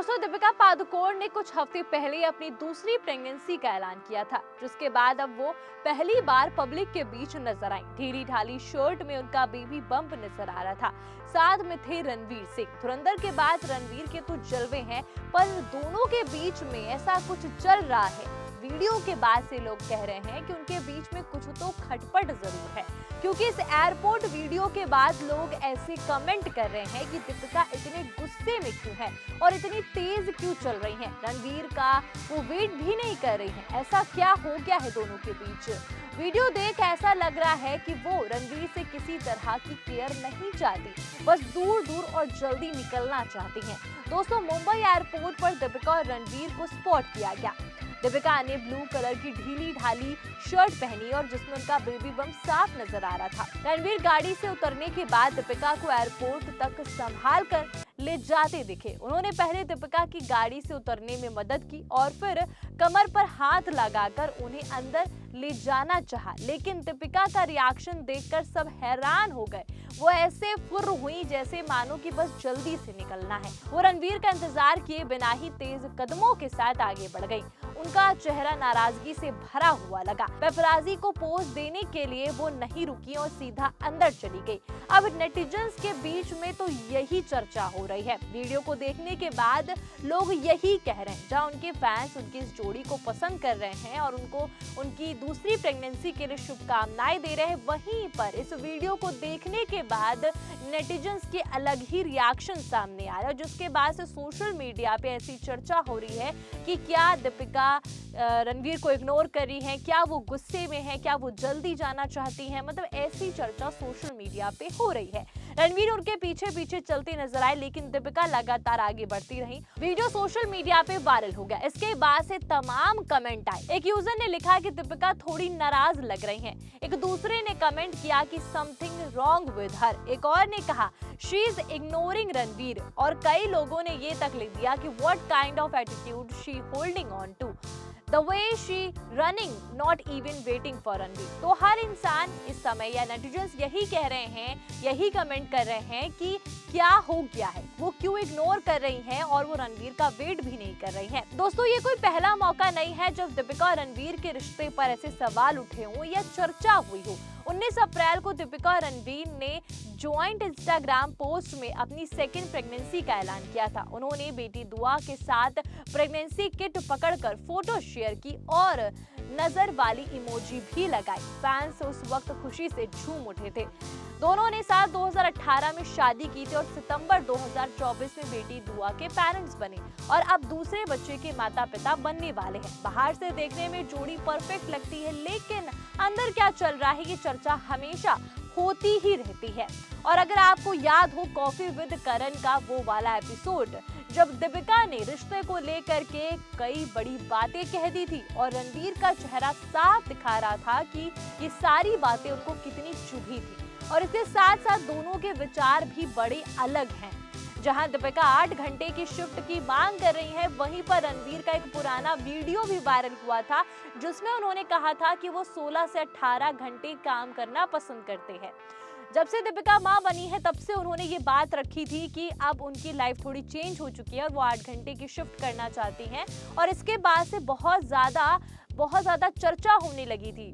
दोस्तों, दीपिका पादुकोण ने कुछ हफ्ते पहले अपनी दूसरी प्रेगनेंसी का ऐलान किया था, जिसके बाद अब वो पहली बार पब्लिक के बीच नजर आई। ढीली ढाली शर्ट में उनका बेबी बम्प नजर आ रहा था। साथ में थे रणवीर सिंह। धुरंधर के बाद रणवीर के तो जलवे हैं, पर दोनों के बीच में ऐसा कुछ चल रहा है। वीडियो के बाद से लोग कह रहे हैं कि उनके बीच में कुछ तो खटपट जरूर है, क्योंकि इस एयरपोर्ट वीडियो के बाद लोग ऐसे कमेंट कर रहे हैं कि दीपिका इतने गुस्से में क्यों है और इतनी तेज क्यों चल रही हैं। रणवीर का वो वेट भी नहीं कर रही हैं। ऐसा क्या हो गया है दोनों के बीच? वीडियो देख ऐसा लग रहा है कि वो रणवीर से किसी तरह की केयर नहीं चाहती, बस दूर दूर और जल्दी निकलना चाहती हैं। दोस्तों, मुंबई एयरपोर्ट पर दीपिका और रणवीर को स्पॉट किया गया। दीपिका ने ब्लू कलर की ढीली ढाली शर्ट पहनी और जिसमें उनका बेबी बम्प साफ नजर आ रहा था। रणवीर गाड़ी से उतरने के बाद दीपिका को एयरपोर्ट तक संभाल कर ले जाते दिखे। उन्होंने पहले दीपिका की गाड़ी से उतरने में मदद की और फिर कमर पर हाथ लगाकर उन्हें अंदर ले जाना चाहा, लेकिन दीपिका का रिएक्शन देखकर सब हैरान हो गए। वो ऐसे फुर्र हुई जैसे मानो कि बस जल्दी से निकलना है। वो रणवीर का इंतजार किए बिना ही तेज कदमों के साथ आगे बढ़ गई। उनका चेहरा नाराजगी से भरा हुआ लगा। पेपराजी को पोज देने के लिए वो नहीं रुकी और सीधा अंदर चली गई। अब नेटिजन्स के बीच में तो यही चर्चा हो रही है। वीडियो को देखने के बाद लोग यही कह रहे हैं, जहां उनके फैंस उनकी इस जोड़ी को पसंद कर रहे हैं और उनको उनकी दूसरी प्रेगनेंसी के लिए शुभकामनाएं दे रहे हैं, वहीं पर इस वीडियो को देखने के बाद नेटिजन्स के अलग ही रिएक्शन सामने आ रहा है, जिसके बाद से सोशल मीडिया पे ऐसी चर्चा हो रही है कि क्या दीपिका रणवीर को इग्नोर कर रही हैं, क्या वो गुस्से में है, क्या वो जल्दी जाना चाहती हैं। मतलब ऐसी चर्चा सोशल मीडिया पे हो रही है। रणवीर उनके पीछे पीछे चलते नजर आए, लेकिन दीपिका लगातार आगे बढ़ती रही। वीडियो सोशल मीडिया पे वायरल हो गया। इसके बाद से तमाम कमेंट आए। एक यूजर ने लिखा कि दीपिका थोड़ी नाराज लग रही हैं। एक दूसरे ने कमेंट किया कि समथिंग रॉन्ग विद हर। एक और ने कहा शी इज इग्नोरिंग रणवीर, और कई लोगों ने ये तक लिख दिया कि what kind of attitude she holding on to, The way she running, not even waiting for Ranveer. तो हर इंसान इस समय या नेटिजन्स यही कह रहे हैं, यही कमेंट कर रहे हैं कि क्या हो गया है, वो क्यों इग्नोर कर रही हैं और वो रणवीर का वेट भी नहीं कर रही हैं। दोस्तों, ये कोई पहला मौका नहीं है जब दीपिका और रणवीर के रिश्ते पर ऐसे सवाल उठे हों या चर्चा हुई हो। 19 अप्रैल को दीपिका और रणवीर ने जॉइंट इंस्टाग्राम पोस्ट में अपनी सेकंड प्रेगनेंसी का ऐलान किया था। उन्होंने बेटी दुआ के साथ प्रेगनेंसी किट पकड़कर फोटो शेयर की और नजर वाली इमोजी भी लगाई। फैंस उस वक्त खुशी से झूम उठे थे। दोनों ने साल 2018 में शादी की थी और सितंबर 2024 में बेटी दुआ के पेरेंट्स बने और अब दूसरे बच्चे के माता पिता बनने वाले हैं। बाहर से देखने में जोड़ी परफेक्ट लगती है, लेकिन अंदर क्या चल रहा है ये चर्चा हमेशा होती ही रहती है। और अगर आपको याद हो कॉफी विद करण का वो वाला एपिसोड, जब दीपिका ने रिश्ते को लेकर के कई बड़ी बातें कह दी थी और रणवीर का चेहरा साफ दिखा रहा था कि ये सारी बातें उनको कितनी चुभी थी। और इसके साथ साथ दोनों के विचार भी बड़े अलग हैं। जहां दीपिका 8 घंटे की शिफ्ट की मांग कर रही है, वहीं पर रणवीर का एक पुराना वीडियो भी वायरल हुआ था, जिसमें उन्होंने कहा था कि वो 16 से 18 घंटे काम करना पसंद करते हैं। जब से दीपिका मां बनी है तब से उन्होंने ये बात रखी थी कि अब उनकी लाइफ थोड़ी चेंज हो चुकी है और वो 8 घंटे की शिफ्ट करना चाहती हैं। और इसके बाद से बहुत ज्यादा चर्चा होने लगी थी।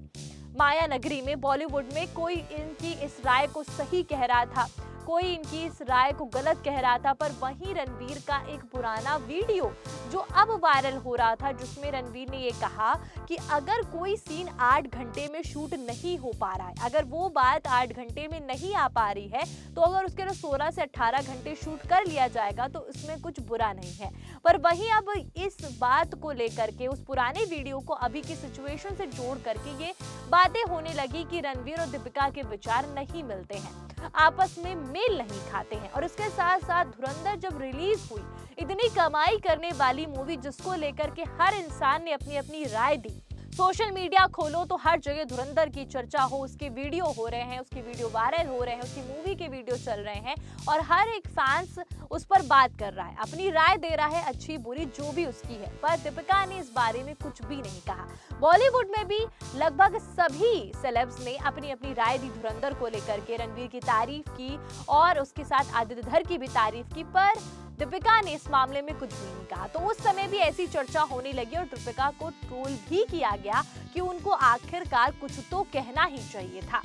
माया नगरी में बॉलीवुड में कोई इनकी इस राय को सही कह रहा था, कोई इनकी इस राय को गलत कह रहा था, पर वहीं रणवीर का एक पुराना वीडियो जो अब वायरल हो रहा था, जिसमें रणवीर ने ये कहा कि अगर कोई सीन 8 घंटे में शूट नहीं हो पा रहा है, अगर वो बात 8 घंटे में नहीं आ पा रही है, तो अगर उसके लिए 16 से 18 घंटे शूट कर लिया जाएगा तो इसमें कुछ बुरा नहीं है। पर वहीं अब इस बात को लेकर के उस पुराने वीडियो को अभी की सिचुएशन से जोड़ करके ये बातें होने लगी कि रणवीर और दीपिका के विचार नहीं मिलते हैं, आपस में मेल नहीं खाते हैं। और इसके साथ साथ धुरंधर जब रिलीज हुई, इतनी कमाई करने वाली मूवी जिसको लेकर के हर इंसान ने अपनी अपनी राय दी, सोशल मीडिया खोलो तो हर जगह धुरंधर की चर्चा हो, उसके वीडियो हो रहे हैं, उसके वीडियो वायरल हो रहे हैं, उसकी मूवी के वीडियो चल रहे हैं और हर एक फैंस उस पर बात कर रहा है, अपनी राय दे रहा है, अच्छी बुरी जो भी उसकी है। पर दीपिका ने इस बारे में कुछ भी नहीं कहा। बॉलीवुड में भी लगभग सभी सेलेब्स ने अपनी अपनी राय दी धुरंधर को लेकर के, रणवीर की तारीफ की और उसके साथ आदित्य धर की भी तारीफ की, पर दीपिका ने इस मामले में कुछ भी नहीं कहा। तो उस समय भी ऐसी चर्चा होने लगी और दीपिका को ट्रोल भी किया गया कि उनको आखिरकार कुछ तो कहना ही चाहिए था,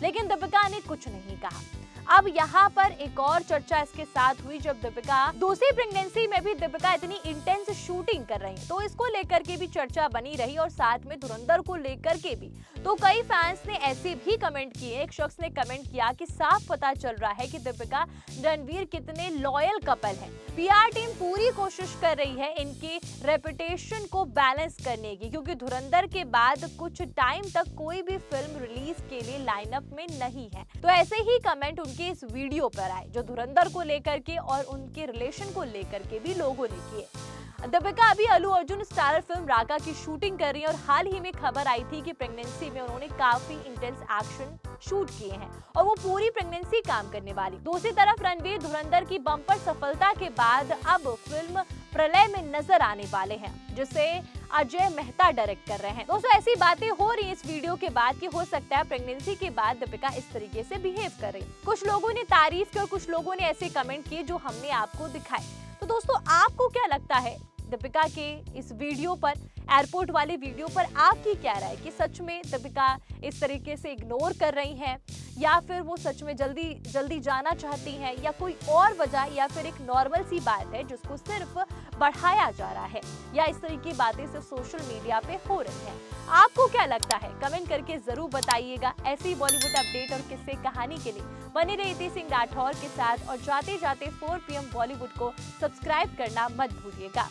लेकिन दीपिका ने कुछ नहीं कहा। अब यहाँ पर एक और चर्चा इसके साथ हुई जब दीपिका दूसरी प्रेगनेंसी में भी दीपिका इतनी इंटेंस शूटिंग कर रही, तो इसको लेकर के भी चर्चा बनी रही और साथ में धुरंधर को लेकर के भी। तो कई फैंस ने ऐसे भी कमेंट किए। एक शख्स ने कमेंट किया कि साफ पता चल रहा है कि दीपिका रणवीर कितने लॉयल कपल हैं। पीआर टीम पूरी कोशिश कर रही है इनके रेपुटेशन को बैलेंस करने की, क्योंकि धुरंधर के बाद कुछ टाइम तक कोई भी फिल्म रिलीज के लिए लाइनअप में नहीं है। तो ऐसे ही कमेंट उनके इस वीडियो पर आए जो धुरंधर को लेकर के और उनके रिलेशन को लेकर के भी लोगों ने किए। दीपिका अभी अल्लू अर्जुन स्टारर फिल्म राका की शूटिंग कर रही है और हाल ही में खबर आई थी कि प्रेगनेंसी में उन्होंने काफी इंटेंस एक्शन शूट किए हैं और वो पूरी प्रेगनेंसी काम करने वाली। दूसरी तरफ रणवीर धुरंधर की बम्पर सफलता के बाद अब फिल्म प्रलय में नजर आने वाले हैं, जिसे अजय मेहता डायरेक्ट कर रहे हैं। दोस्तों ऐसी बातें हो रही है इस वीडियो के बाद कि हो सकता है प्रेगनेंसी के बाद दीपिका इस तरीके से बिहेव कर रही। कुछ लोगों ने तारीफ की और कुछ लोगों ने ऐसे कमेंट किए जो हमने आपको दिखाए। तो दोस्तों आपको क्या लगता है दीपिका के इस वीडियो पर, एयरपोर्ट वाले वीडियो पर आपकी क्या राय कि सच में दीपिका इस तरीके से इग्नोर कर रही हैं या फिर वो सच में जल्दी जाना चाहती हैं या कोई और वजह, या फिर एक नॉर्मल सी बात है जिसको सिर्फ बढ़ाया जा रहा है, या इस तरह की बातें सिर्फ सोशल मीडिया पे हो रही हैं? आपको क्या लगता है कमेंट करके जरूर बताइएगा। ऐसी बॉलीवुड अपडेट और किस्से कहानी के लिए बने रहिए रिद्धि सिंह राठौर के साथ और जाते जाते 4 PM बॉलीवुड को सब्सक्राइब करना मत भूलिएगा।